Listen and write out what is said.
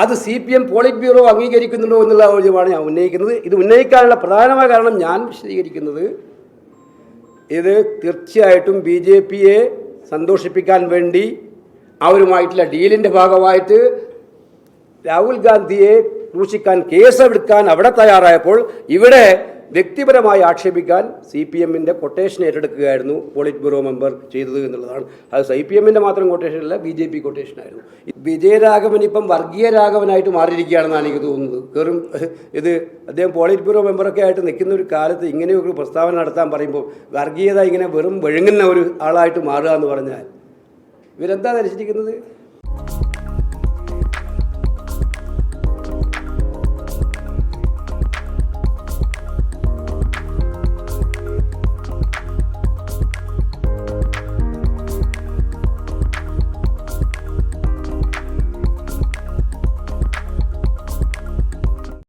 അത് CPM polit bureau അംഗീകരിക്കുന്നുണ്ടോ എന്നുള്ള ചോദ്യമാണ് ഞാൻ ഉന്നയിക്കുന്നത്. ഇത് ഉന്നയിക്കാനുള്ള പ്രധാനമായ കാരണം ഞാൻ വിശദീകരിക്കുന്നത്, ഇത് തീർച്ചയായിട്ടും BJPയെ സന്തോഷിപ്പിക്കാൻ വേണ്ടി അവരുമായിട്ടുള്ള ഡീലിൻ്റെ ഭാഗമായിട്ട് രാഹുൽ ഗാന്ധിയെ ക്രൂശിക്കാൻ കേസെടുക്കാൻ അവിടെ തയ്യാറായപ്പോൾ ഇവിടെ വ്യക്തിപരമായി ആക്ഷേപിക്കാൻ CPMൻ്റെ കൊട്ടേഷൻ ഏറ്റെടുക്കുകയായിരുന്നു പോളിറ്റ് ബ്യൂറോ മെമ്പർ ചെയ്തത് എന്നുള്ളതാണ്. അത് CPMൻ്റെ മാത്രം കൊട്ടേഷനല്ല, BJP കൊട്ടേഷനായിരുന്നു. വിജയരാഘവൻ ഇപ്പം വർഗീയ രാഘവനായിട്ട് മാറിയിരിക്കുകയാണെന്നാണ് എനിക്ക് തോന്നുന്നത്. വെറും ഇത് അദ്ദേഹം പോളിറ്റ് ബ്യൂറോ മെമ്പറൊക്കെ ആയിട്ട് നിൽക്കുന്ന ഒരു കാലത്ത് ഇങ്ങനെയൊരു പ്രസ്താവന നടത്താൻ പറയുമ്പോൾ വർഗീയത ഇങ്ങനെ വെറും വിഴുങ്ങുന്ന ഒരു ആളായിട്ട് മാറുക എന്ന് പറഞ്ഞാൽ ഇവരെന്താ ധരിച്ചിരിക്കുന്നത്?